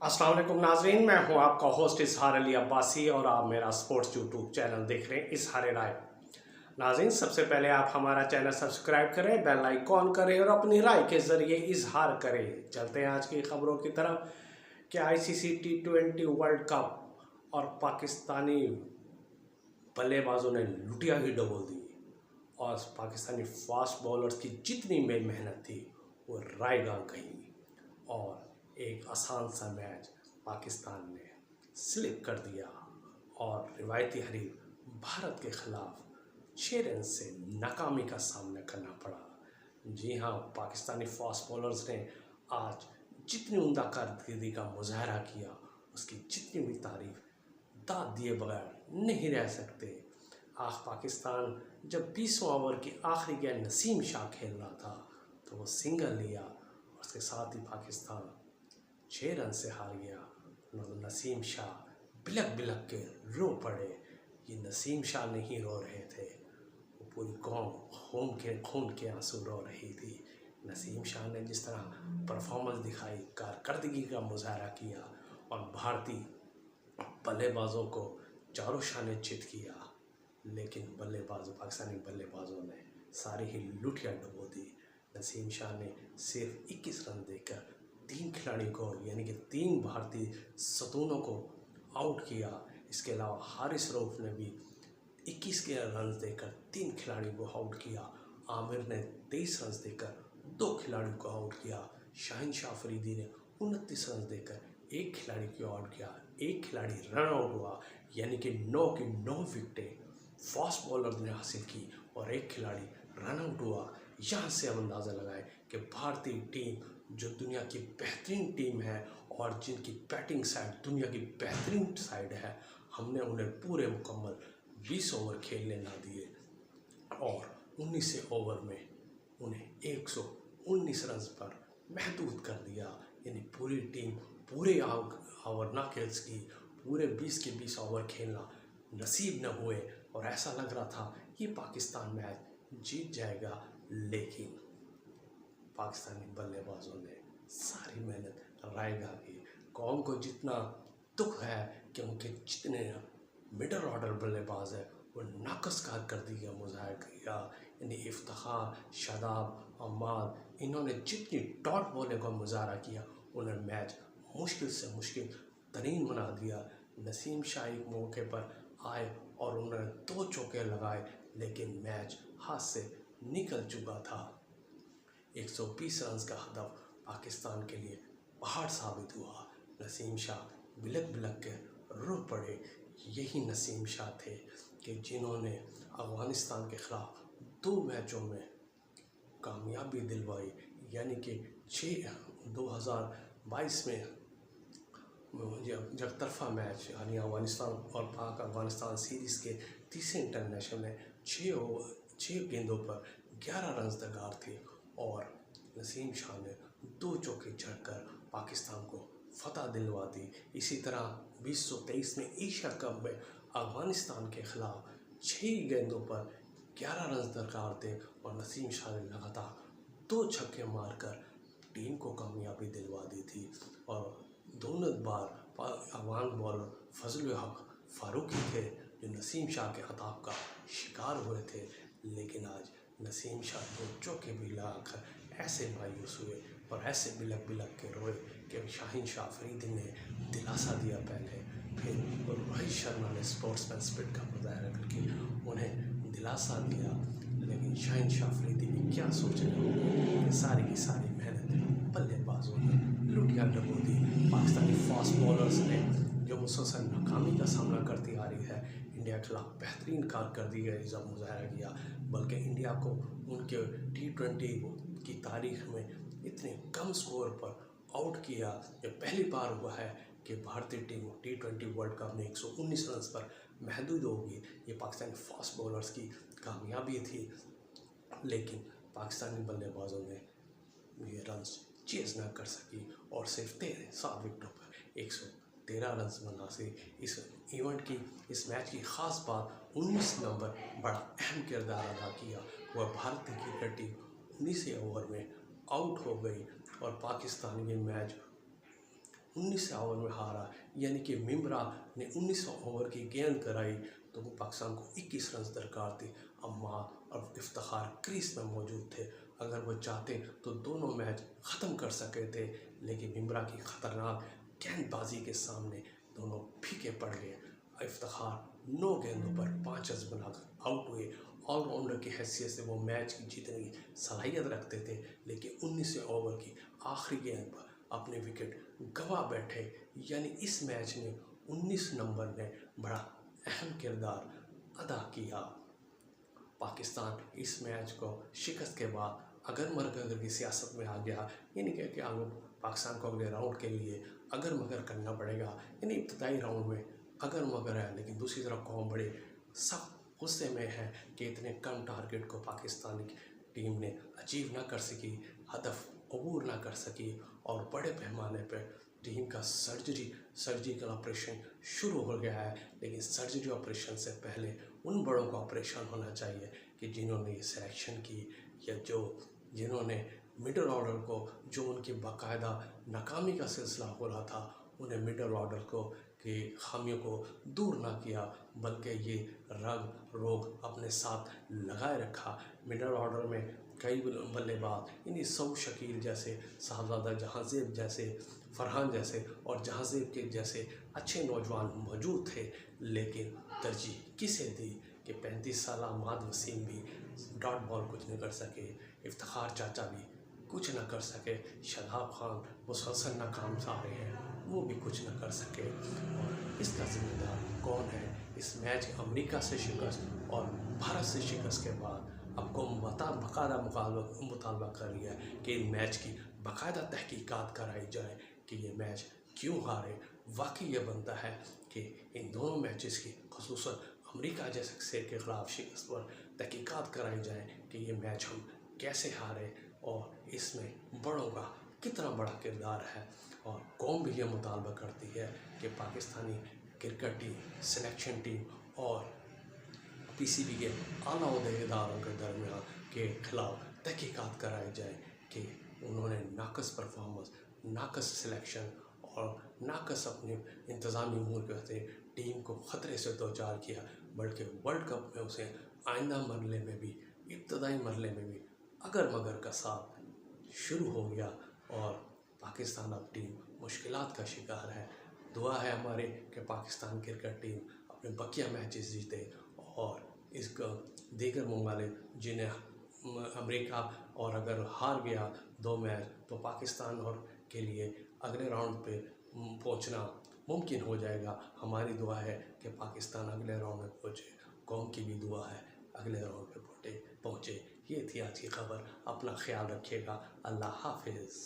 अस्सलाम वालेकुम नाजरीन, मैं हूं आपका होस्ट इजहार अली अब्बासी और आप मेरा स्पोर्ट्स यूट्यूब चैनल देख रहे हैं इजहार राय। नाजरीन, सबसे पहले आप हमारा चैनल सब्सक्राइब करें, बेल आइकॉन करें और अपनी राय के ज़रिए इजहार करें। चलते हैं आज की खबरों की तरफ कि आईसीसी T20 वर्ल्ड कप और पाकिस्तानी बल्लेबाजों ने लुटिया ही डबोल दी और पाकिस्तानी फास्ट बॉलर्स की जितनी मेहनत थी वो रायगां गई और एक आसान सा मैच पाकिस्तान ने स्लिप कर दिया और रिवायती हरीफ भारत के खिलाफ 6 रन से नाकामी का सामना करना पड़ा। जी हाँ, पाकिस्तानी फास्ट बॉलर्स ने आज जितनी उम्दा कारकर्दगी का मुजाहरा किया उसकी जितनी भी तारीफ दाद दिए बगैर नहीं रह सकते। पाकिस्तान जब 20वें ओवर की आखिरी गेंद नसीम शाह खेल रहा था तो वो सिंगल लिया और उसके साथ ही पाकिस्तान 6 रन से हार गया। नसीम शाह बिलक बिलक के रो पड़े। ये नसीम शाह नहीं रो रहे थे, वो पूरी कौम खून के आंसू रो रही थी। नसीम शाह ने जिस तरह परफॉर्मेंस दिखाई, कारकर्दगी का मुजाहरा किया और भारतीय बल्लेबाजों को चारों शाने चित किया, लेकिन पाकिस्तानी बल्लेबाजों ने सारी ही लुटिया डुबो दी। नसीम शाह ने सिर्फ 21 रन देकर 3 खिलाड़ी को यानी कि 3 भारतीय सतूनों को आउट किया। इसके अलावा हारिस रऊफ ने भी 21 के रन देकर 3 खिलाड़ी को आउट किया। आमिर ने 23 रन देकर 2 खिलाड़ियों को आउट किया। शाहिन शाह अफरीदी ने 29 रन देकर 1 खिलाड़ी को आउट किया। एक खिलाड़ी रन आउट हुआ, यानी कि 9 की 9 विकेटें फास्ट बॉलर ने हासिल की और एक खिलाड़ी रन आउट हुआ। यहाँ से हम अंदाज़ा लगाएं कि भारतीय टीम जो दुनिया की बेहतरीन टीम है और जिनकी बैटिंग साइड दुनिया की बेहतरीन साइड है, हमने उन्हें पूरे मुकम्मल 20 ओवर खेलने ना दिए और 19 ओवर में उन्हें 119 रन पर महदूद कर दिया। यानी पूरी टीम पूरे ओवर ना खेल सकी, पूरे 20 के 20 ओवर खेलना नसीब न हुए और ऐसा लग रहा था ये पाकिस्तान मैच जीत जाएगा, लेकिन पाकिस्तानी बल्लेबाजों ने सारी मेहनत रायगा की। कौम को जितना दुख है कि उनके जितने मिडल ऑर्डर बल्लेबाज है वो नाकस कारकर्दगी का मुजाहरा किया। यानी इफ्तिखार, शादाब, अम्माद, इन्होंने जितनी डॉट बॉलिंग का मुजाहरा किया उन्होंने मैच मुश्किल से मुश्किल तरीन बना दिया। नसीम शाह एक मौके पर आए और उन्होंने 2 चौके लगाए, लेकिन मैच हाथ से निकल चुका था। 120 रन का हदफ पाकिस्तान के लिए पहाड़ साबित हुआ। नसीम शाह बिलक बिलक के रो पड़े। यही नसीम शाह थे कि जिन्होंने अफ़गानिस्तान के ख़िलाफ़ 2 मैचों में कामयाबी दिलवाई, यानी कि 2022 में जगतरफा मैच यानी अफ़गानिस्तान और पाक अफ़गानिस्तान सीरीज़ के तीसरे इंटरनेशनल में 6 गेंदों पर 11 रन दरकार थे और नसीम शाह ने 2 चौके जड़कर पाकिस्तान को फतह दिलवा दी। इसी तरह 2023 में एशिया कप में अफ़गानिस्तान के ख़िलाफ़ 6 गेंदों पर 11 रन दरकार थे और नसीम शाह ने लगातार 2 छक्के मारकर टीम को कामयाबी दिलवा दी थी। और दोनों बार अफगान बॉलर फजल हक फारूकी थे जो नसीम शाह के खिताब का शिकार हुए थे, लेकिन आज नसीम शाह 2 चौके भी लगाकर ऐसे मायूस हुए और ऐसे बिलक बिलक के रोए कि शाहिन शाह अफरीदी ने दिलासा दिया पहले, फिर रोहित शर्मा ने स्पोर्ट्समैन स्पिरिट का मुजाहरा करके उन्हें दिलासा दिया, लेकिन शाहिन शाह अफरीदी भी क्या सोच रहे होंगे। सारी की सारी मेहनत बल्लेबाजों ने लुटिया डबो दी। पाकिस्तानी फास्ट बॉलर्स ने जो मुसलसल नाकामी का सामना करती आ रही है, इंडिया के खिलाफ बेहतरीन कारकर्दगी का मुजाहरा किया, बल्कि इंडिया को उनके T20 की तारीख में इतने कम स्कोर पर आउट किया। ये पहली बार हुआ है कि भारतीय टीम T20 वर्ल्ड कप में 119 रन पर महदूद होगी। ये पाकिस्तानी फास्ट बॉलर्स की कामयाबी थी, लेकिन पाकिस्तानी बल्लेबाजों ने ये रन चेज़ ना कर सकी और सिर्फ 7 विकेटों पर 113 रन बना से इस इवेंट की इस मैच की ख़ास बात 19 नंबर बड़ा अहम किरदार अदा किया। वह भारतीय क्रिकेट टीम 19 ओवर में आउट हो गई और पाकिस्तान ये मैच 19 ओवर में हारा, यानी कि मिम्रा ने 19 ओवर की गेंद कराई तो वो पाकिस्तान को 21 रन दरकार थी। अम्माद और इफ्तिखार क्रीज में मौजूद थे, अगर वो चाहते तो दोनों मैच ख़त्म कर सके थे, लेकिन मिम्रा की ख़तरनाक गेंदबाजी के सामने दोनों फीके पड़ गए। इफ्तिखार 9 गेंदों पर 5 रन बनाकर आउट हुए। ऑलराउंडर की हैसियत से वो मैच की जीतने की सलाहियत रखते थे, लेकिन 19 ओवर की आखिरी गेंद पर अपने विकेट गंवा बैठे। यानी इस मैच में 19 नंबर ने बड़ा अहम किरदार अदा किया। पाकिस्तान इस मैच को शिकस्त के बाद अगर मगर की सियासत में आ गया, यानी कि आगे पाकिस्तान को अगले राउंड के लिए अगर मगर करना पड़ेगा। यानी इब्तदाई राउंड में अगर मगर है, लेकिन दूसरी तरफ कौम बड़े सब गुस्से में है कि इतने कम टारगेट को पाकिस्तानी टीम ने अचीव ना कर सकी, हदफ अबूर ना कर सकी और बड़े पैमाने पर टीम का सर्जिकल ऑपरेशन शुरू हो गया है। लेकिन सर्जरी ऑपरेशन से पहले उन बड़ों का ऑपरेशन होना चाहिए कि जिन्होंने ये सिलेक्शन की, या जिन्होंने मिडल ऑर्डर को, जो उनकी बाकायदा नाकामी का सिलसिला हो रहा था, उन्हें मिडल ऑर्डर को की खामियों को दूर ना किया, बल्कि ये रोग अपने साथ लगाए रखा। मिडल ऑर्डर में कई बल्लेबाज, यानी सऊ शकील जैसे, साहबजादा जहांज़ेब जैसे, फरहान जैसे और जहांज़ेब के जैसे अच्छे नौजवान मौजूद थे, लेकिन तरजीह किसे दी कि 35 साल माद वसीम भी डॉट बॉल कुछ नहीं कर सके, इफ्तिखार चाचा भी कुछ न कर सके, शादाब खान मुसलसल नाकाम सारे हैं, वो भी कुछ न कर सके। और इसका जिम्मेदार कौन है? इस मैच अमेरिका से शिकस्त और भारत से शिकस्त के बाद अब कौम बाकायदा मुतालबा कर रही है कि इन मैच की बाकायदा तहकीकात कराई जाए कि ये मैच क्यों हारे। वाकई ये बनता है कि इन दोनों मैचेस की, ख़ुसूसन अमेरिका जैसे के ख़िलाफ़ शिकस्त पर तहकीकात कराई जाए कि ये मैच हम कैसे हारे और इसमें बड़ों का कितना बड़ा किरदार है। और कौम भी ये मुतालबा करती है कि Pakistani cricket team, selection team और पीसीबी के आला ओहदेदारों के दरमियान के ख़िलाफ़ तहकीकात कराई जाए कि उन्होंने नाकस परफॉर्मेंस, नाकस सिलेक्शन और नाकस अपने इंतज़ामी अमूर के से टीम को ख़तरे से दो चार किया, बल्कि वर्ल्ड कप में उसे आइंदा मरले में भी, इब्तदाई मरले में भी अगर मगर का साथ शुरू हो गया और पाकिस्तान अब टीम मुश्किलात का शिकार है। दुआ है हमारे कि पाकिस्तान क्रिकेट टीम अपने बकिया मैचेस जीते और इसका दीगर ममालिक जिन्हें अमेरिका और अगर हार गया 2 मैच तो पाकिस्तान और के लिए अगले राउंड पे पहुंचना मुमकिन हो जाएगा। हमारी दुआ है कि पाकिस्तान अगले राउंड में पहुंचे, कौम की भी दुआ है अगले राउंड पे पहुंचे। ये थी आज की खबर। अपना ख्याल रखिएगा। अल्लाह हाफिज़।